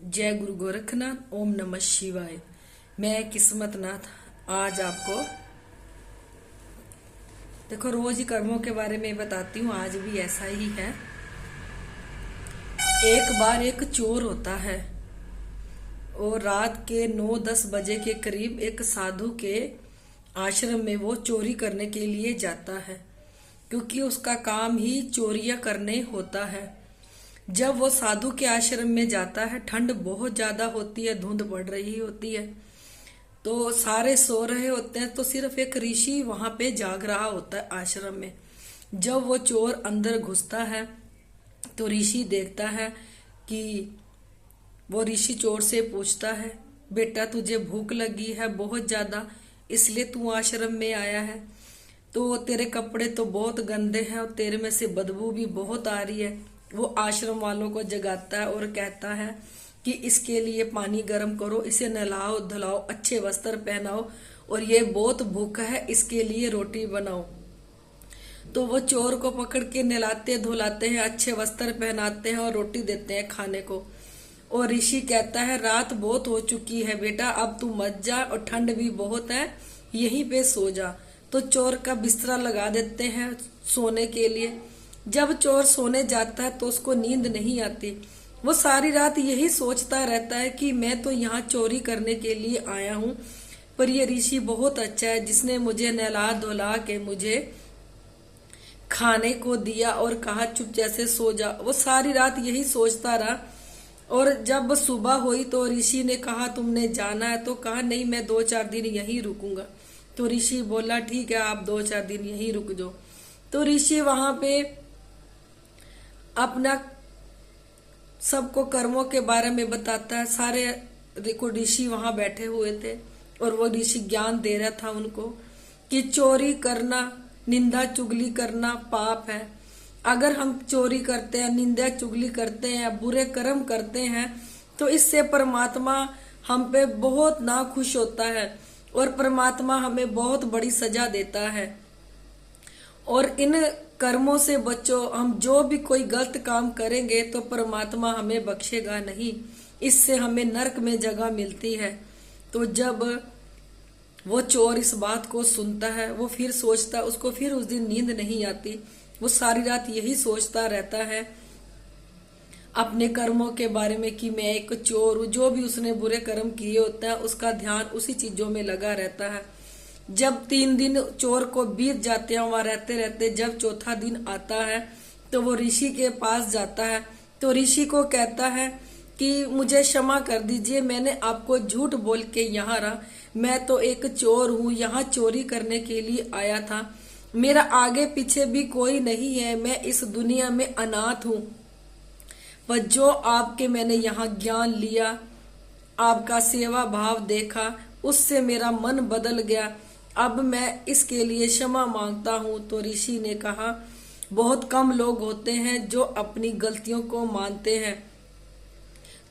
जय गुरु गोरखनाथ। ओम नमः शिवाय। मैं किस्मत नाथ आज आपको देखो रोज कर्मों के बारे में बताती हूँ। आज भी ऐसा ही है। एक बार एक चोर होता है और रात के 9-10 बजे के करीब एक साधु के आश्रम में वो चोरी करने के लिए जाता है, क्योंकि उसका काम ही चोरियां करने होता है। जब वो साधु के आश्रम में जाता है, ठंड बहुत ज्यादा होती है, धुंध पड़ रही होती है, तो सारे सो रहे होते हैं, तो सिर्फ एक ऋषि वहां पे जाग रहा होता है आश्रम में। जब वो चोर अंदर घुसता है तो ऋषि देखता है कि वो ऋषि चोर से पूछता है, बेटा तुझे भूख लगी है बहुत ज्यादा, इसलिए तू आश्रम में आया है? तो तेरे कपड़े तो बहुत गंदे हैं और तेरे में से बदबू भी बहुत आ रही है। वो आश्रम वालों को जगाता है और कहता है कि इसके लिए पानी गर्म करो, इसे नहलाओ धुलाओ, अच्छे वस्त्र पहनाओ, और ये बहुत भूखा है, इसके लिए रोटी बनाओ। तो वो चोर को पकड़ के नहलाते धुलाते हैं, अच्छे वस्त्र पहनाते हैं और रोटी देते हैं खाने को। और ऋषि कहता है रात बहुत हो चुकी है बेटा, अब तू मत जा और ठंड भी बहुत है, यहीं पे सो जा। तो चोर का बिस्तरा लगा देते हैं सोने के लिए। जब चोर सोने जाता है तो उसको नींद नहीं आती। वो सारी रात यही सोचता रहता है कि मैं तो यहाँ चोरी करने के लिए आया हूँ, पर ये ऋषि बहुत अच्छा है जिसने मुझे नहला धुला के मुझे खाने को दिया और कहा चुप जैसे सो जा। वो सारी रात यही सोचता रहा। और जब सुबह हुई तो ऋषि ने कहा तुमने जाना है? तो कहा नहीं, मैं 2-4 दिन यहीं रुकूंगा। तो ऋषि बोला ठीक है, आप 2-4 दिन यहीं रुक जाओ। तो ऋषि वहां पे अपना सबको कर्मों के बारे में बताता है। सारे देखो ऋषि वहां बैठे हुए थे और वो ऋषि ज्ञान दे रहा था उनको कि चोरी करना, निंदा चुगली करना पाप है। अगर हम चोरी करते हैं, निंदा चुगली करते हैं, बुरे कर्म करते हैं, तो इससे परमात्मा हम पे बहुत नाखुश होता है और परमात्मा हमें बहुत बड़ी सजा देता है। और इन कर्मों से बचो। हम जो भी कोई गलत काम करेंगे तो परमात्मा हमें बख्शेगा नहीं, इससे हमें नरक में जगह मिलती है। तो जब वो चोर इस बात को सुनता है, वो फिर सोचता, उसको फिर उस दिन नींद नहीं आती। वो सारी रात यही सोचता रहता है अपने कर्मों के बारे में कि मैं एक चोर हूं। जो भी उसने बुरे कर्म किए होता है उसका ध्यान उसी चीजों में लगा रहता है। जब 3 दिन चोर को बीत जाते हैं वहां रहते रहते, जब चौथा दिन आता है तो वो ऋषि के पास जाता है। तो ऋषि को कहता है कि मुझे क्षमा कर दीजिए, मैंने आपको झूठ बोल के यहाँ रहा। मैं तो एक चोर हूँ, यहाँ चोरी करने के लिए आया था। मेरा आगे पीछे भी कोई नहीं है, मैं इस दुनिया में अनाथ हूँ। पर जो आपके मैंने यहाँ ज्ञान लिया, आपका सेवा भाव देखा, उससे मेरा मन बदल गया। अब मैं इसके लिए क्षमा मांगता हूँ। तो ऋषि ने कहा बहुत कम लोग होते हैं जो अपनी गलतियों को मानते हैं।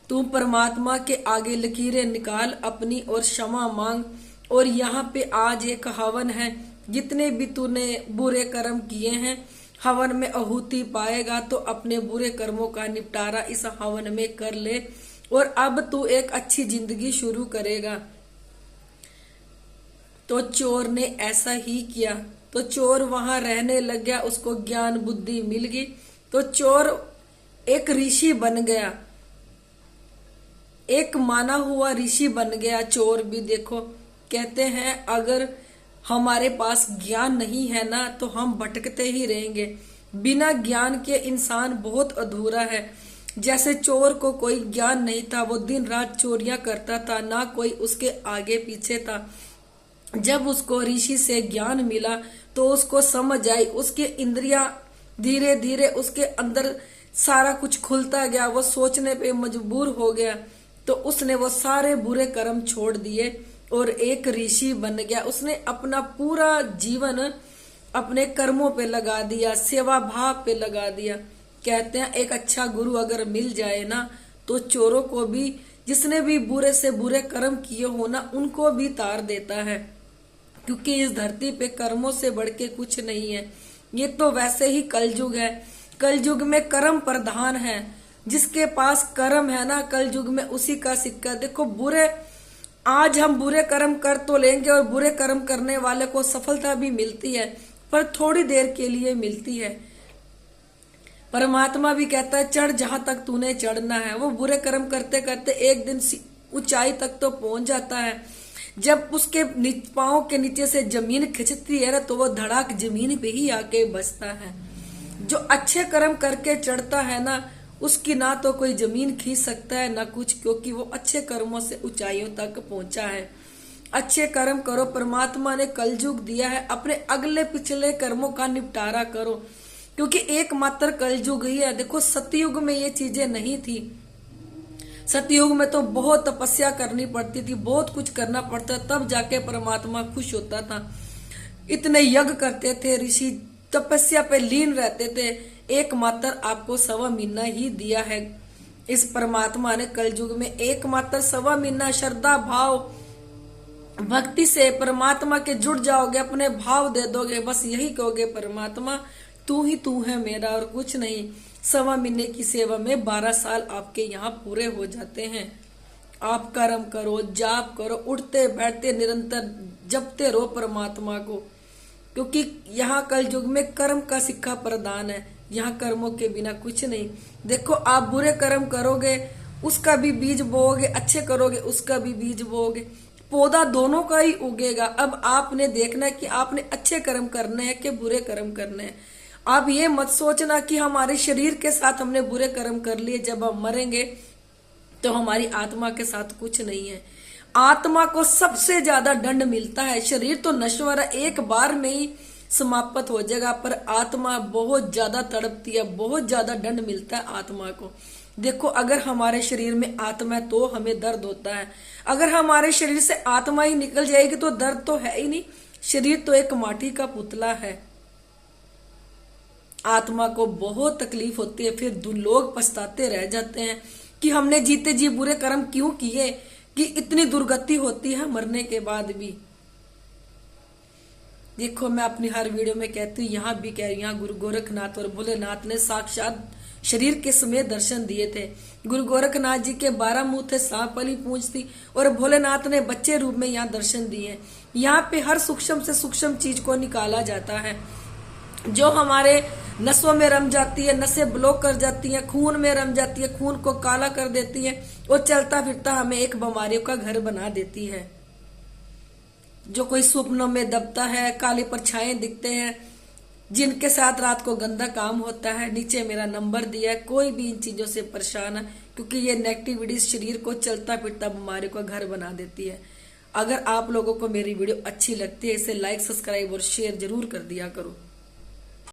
तू परमात्मा के आगे लकीरें निकाल अपनी और क्षमा मांग। और यहाँ पे आज एक हवन है, जितने भी तूने बुरे कर्म किए हैं हवन में आहुति पाएगा, तो अपने बुरे कर्मों का निपटारा इस हवन में कर ले और अब तू एक अच्छी जिंदगी शुरू करेगा। तो चोर ने ऐसा ही किया। तो चोर वहां रहने लग गया, उसको ज्ञान बुद्धि मिल गई, तो चोर एक ऋषि बन गया, एक माना हुआ ऋषि बन गया। चोर भी देखो, कहते हैं अगर हमारे पास ज्ञान नहीं है ना तो हम भटकते ही रहेंगे। बिना ज्ञान के इंसान बहुत अधूरा है। जैसे चोर को कोई ज्ञान नहीं था, वो दिन रात चोरियां करता था, ना कोई उसके आगे पीछे था। जब उसको ऋषि से ज्ञान मिला तो उसको समझ आई, उसके इंद्रियां धीरे धीरे उसके अंदर सारा कुछ खुलता गया, वो सोचने पे मजबूर हो गया। तो उसने वो सारे बुरे कर्म छोड़ दिए और एक ऋषि बन गया। उसने अपना पूरा जीवन अपने कर्मों पे लगा दिया, सेवा भाव पे लगा दिया। कहते हैं एक अच्छा गुरु अगर मिल जाए ना तो चोरों को भी, जिसने भी बुरे से बुरे कर्म किए हो ना, उनको भी तार देता है। क्योंकि इस धरती पे कर्मों से बढ़ के कुछ नहीं है। ये तो वैसे ही कलयुग है, कलयुग में कर्म प्रधान है। जिसके पास कर्म है ना कल युग में, उसी का सिक्का। देखो बुरे, आज हम बुरे कर्म कर तो लेंगे और बुरे कर्म करने वाले को सफलता भी मिलती है, पर थोड़ी देर के लिए मिलती है। परमात्मा भी कहता है चढ़ जहां तक तूने चढ़ना है। वो बुरे कर्म करते करते एक दिन ऊंचाई तक तो पहुंच जाता है। जब उसके पांव के नीचे से जमीन खिंचती है ना, तो वो धड़ाक जमीन पे ही आके बसता है। जो अच्छे कर्म करके चढ़ता है ना, उसकी ना तो कोई जमीन खींच सकता है ना कुछ, क्योंकि वो अच्छे कर्मों से ऊंचाइयों तक पहुंचा है। अच्छे कर्म करो, परमात्मा ने कलयुग दिया है, अपने अगले पिछले कर्मों का निपटारा करो, क्योंकि एकमात्र कलयुग ही है। देखो सतयुग में ये चीजें नहीं थी। सतयुग में तो बहुत तपस्या करनी पड़ती थी, बहुत कुछ करना पड़ता, तब जाके परमात्मा खुश होता था। इतने यज्ञ करते थे ऋषि, तपस्या पे लीन रहते थे। एकमात्र आपको 1.25 महीना ही दिया है इस परमात्मा ने कलयुग में। एकमात्र 1.25 महीना श्रद्धा भाव भक्ति से परमात्मा के जुड़ जाओगे, अपने भाव दे दोगे, बस यही कहोगे परमात्मा तू ही तू है मेरा और कुछ नहीं। 1.25 महीने की सेवा में 12 साल आपके यहाँ पूरे हो जाते हैं। आप कर्म करो, जाप करो, उठते बैठते निरंतर जपते रहो परमात्मा को, क्योंकि यहाँ कल युग में कर्म का सिक्का प्रदान है। यहाँ कर्मों के बिना कुछ नहीं। देखो आप बुरे कर्म करोगे उसका भी बीज बोओगे, अच्छे करोगे उसका भी बीज बोओगे, पौधा दोनों का ही उगेगा। अब आपने देखना है कि आपने अच्छे कर्म करने हैं कि बुरे कर्म करने हैं। आप ये मत सोचना कि हमारे शरीर के साथ हमने बुरे कर्म कर लिए, जब हम मरेंगे तो हमारी आत्मा के साथ कुछ नहीं है। आत्मा को सबसे ज्यादा दंड मिलता है। शरीर तो नश्वर है, एक बार में ही समाप्त हो जाएगा, पर आत्मा बहुत ज्यादा तड़पती है, बहुत ज्यादा दंड मिलता है आत्मा को। देखो अगर हमारे शरीर में आत्मा है तो हमें दर्द होता है, अगर हमारे शरीर से आत्मा ही निकल जाएगी तो दर्द तो है ही नहीं। शरीर तो एक माटी का पुतला है। आत्मा को बहुत तकलीफ होती है, फिर लोग पछताते रह जाते हैं कि हमने जीते जी बुरे कर्म क्यों किए, कि इतनी दुर्गति होती है मरने के बाद भी। देखो मैं अपनी हर वीडियो में कहती हूँ, यहाँ भी कह रही हूँ, यहाँ गुरु गोरखनाथ और भोलेनाथ ने साक्षात शरीर के समेत दर्शन दिए थे। गुरु गोरखनाथ जी के 12 मुंह थे, सांप वाली पूंछ थी, और भोलेनाथ ने बच्चे रूप में यहाँ दर्शन दिए। यहाँ पे हर सूक्ष्म से सूक्ष्म चीज को निकाला जाता है, जो हमारे नसों में रम जाती है, नसें ब्लॉक कर जाती हैं, खून में रम जाती है, खून को काला कर देती है, और चलता फिरता हमें एक बीमारियों का घर बना देती है। जो कोई स्वप्नों में दबता है, काले परछाएं दिखते हैं, जिनके साथ रात को गंदा काम होता है, नीचे मेरा नंबर दिया है। कोई भी इन चीजों से परेशान है, क्योंकि ये नेगेटिविटी शरीर को चलता फिरता बीमारियों का घर बना देती है। अगर आप लोगों को मेरी वीडियो अच्छी लगती है, इसे लाइक, सब्सक्राइब और शेयर जरूर कर दिया करो।